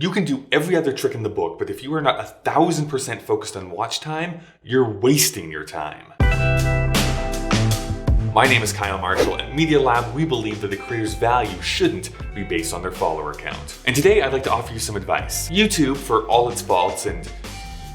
You can do every other trick in the book, but if you are not 1000% focused on watch time, you're wasting your time. My name is Kyle Marshall, and at Media Lab, we believe that the creator's value shouldn't be based on their follower count. And today, I'd like to offer you some advice. YouTube, for all its faults, and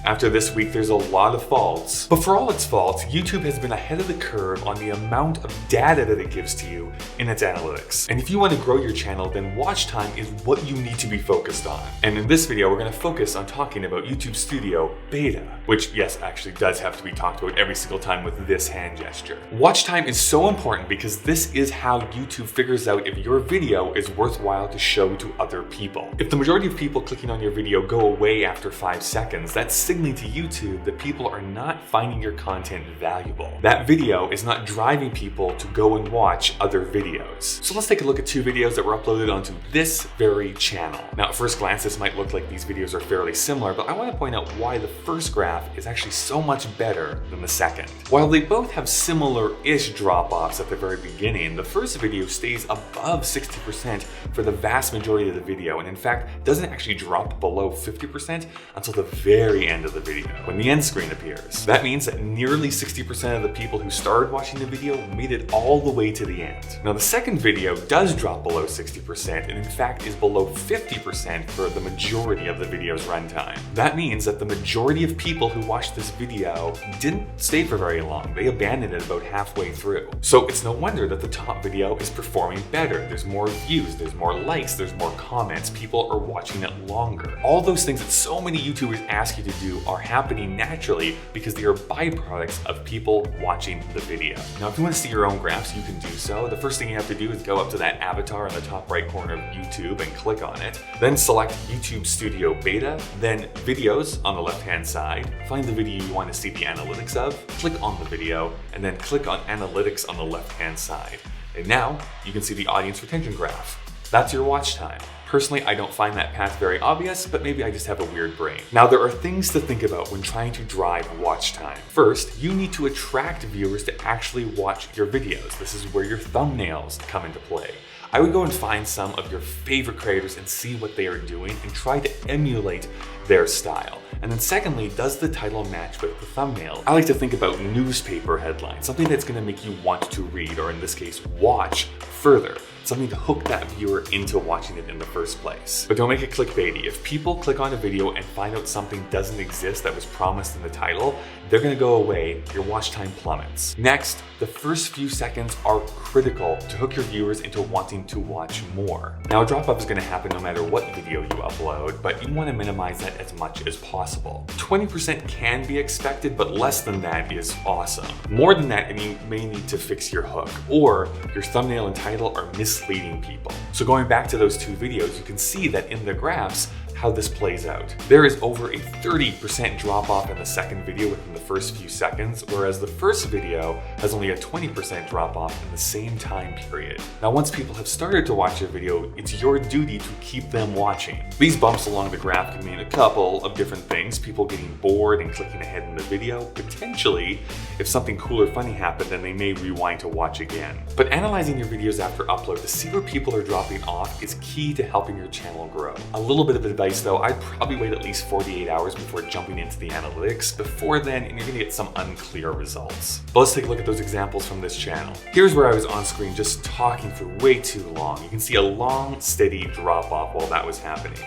after this week, there's a lot of faults. But for all its faults, YouTube has been ahead of the curve on the amount of data that it gives to you in its analytics. And if you want to grow your channel, then watch time is what you need to be focused on. And in this video, we're going to focus on talking about YouTube Studio Beta, which, yes, actually does have to be talked about every single time with this hand gesture. Watch time is so important because this is how YouTube figures out if your video is worthwhile to show to other people. If the majority of people clicking on your video go away after 5 seconds, that's signaling to YouTube that people are not finding your content valuable. That video is not driving people to go and watch other videos. So let's take a look at 2 videos that were uploaded onto this very channel. Now, at first glance, this might look like these videos are fairly similar, but I want to point out why the first graph is actually so much better than the second. While they both have similar-ish drop-offs at the very beginning, the first video stays above 60% for the vast majority of the video, and in fact, doesn't actually drop below 50% until the very end of the video, when the end screen appears. That means that nearly 60% of the people who started watching the video made it all the way to the end. Now, the second video does drop below 60% and in fact is below 50% for the majority of the video's runtime. That means that the majority of people who watched this video didn't stay for very long. They abandoned it about halfway through. So it's no wonder that the top video is performing better. There's more views, there's more likes, there's more comments, people are watching it longer. All those things that so many YouTubers ask you to do are happening naturally because they are byproducts of people watching the video. Now, if you want to see your own graphs, you can do so. The first thing you have to do is go up to that avatar in the top right corner of YouTube and click on it. Then select YouTube Studio Beta, then Videos on the left-hand side. Find the video you want to see the analytics of, click on the video, and then click on Analytics on the left-hand side. And now you can see the audience retention graph. That's your watch time. Personally, I don't find that path very obvious, but maybe I just have a weird brain. Now, there are things to think about when trying to drive watch time. First, you need to attract viewers to actually watch your videos. This is where your thumbnails come into play. I would go and find some of your favorite creators and see what they are doing and try to emulate their style. And then secondly, does the title match with the thumbnail? I like to think about newspaper headlines, something that's going to make you want to read, or in this case, watch further. Something to hook that viewer into watching it in the first place. But don't make it clickbaity. If people click on a video and find out something doesn't exist that was promised in the title, they're gonna go away, your watch time plummets. Next, the first few seconds are critical to hook your viewers into wanting to watch more. Now, a drop-off is gonna happen no matter what video you upload, but you wanna minimize that as much as possible. 20% can be expected, but less than that is awesome. More than that, and you may need to fix your hook, or your thumbnail and title are misleading people. So going back to those 2 videos, you can see that in the graphs, how this plays out. There is over a 30% drop off in the second video within the first few seconds, whereas the first video has only a 20% drop off in the same time period. Now, once people have started to watch your video, it's your duty to keep them watching. These bumps along the graph can mean a couple of different things. People getting bored and clicking ahead in the video. Potentially, if something cool or funny happened, then they may rewind to watch again. But analyzing your videos after upload to see where people are dropping off is key to helping your channel grow. A little bit of advice though, I'd probably wait at least 48 hours before jumping into the analytics. Before then, and you're gonna get some unclear results. But let's take a look at those examples from this channel. Here's where I was on screen just talking for way too long. You can see a long, steady drop off while that was happening.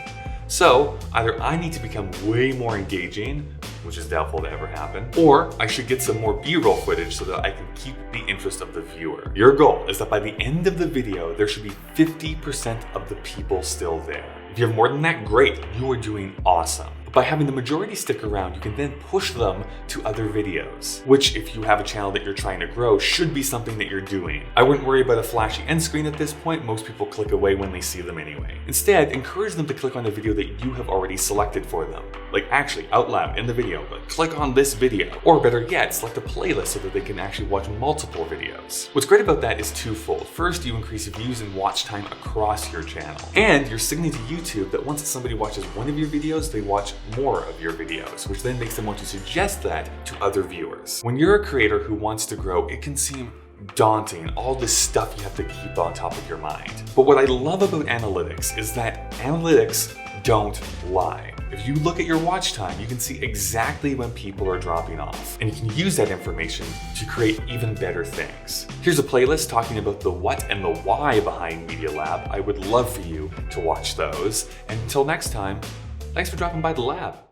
So either I need to become way more engaging, which is doubtful to ever happen, or I should get some more B-roll footage so that I can keep the interest of the viewer. Your goal is that by the end of the video, there should be 50% of the people still there. If you have more than that, great, you are doing awesome. By having the majority stick around, you can then push them to other videos, which if you have a channel that you're trying to grow, should be something that you're doing. I wouldn't worry about a flashy end screen at this point. Most people click away when they see them anyway. Instead, encourage them to click on a video that you have already selected for them. Like actually out loud in the video, but click on this video. Or better yet, select a playlist so that they can actually watch multiple videos. What's great about that is twofold. First, you increase views and watch time across your channel. And you're signaling to YouTube that once somebody watches one of your videos, they watch more of your videos, which then makes them want to suggest that to other viewers. When you're a creator who wants to grow, it can seem daunting, all this stuff you have to keep on top of your mind. But what I love about analytics is that analytics don't lie. If you look at your watch time, you can see exactly when people are dropping off, and you can use that information to create even better things. Here's a playlist talking about the what and the why behind Media Lab. I would love for you to watch those. And until next time, thanks for dropping by the lab.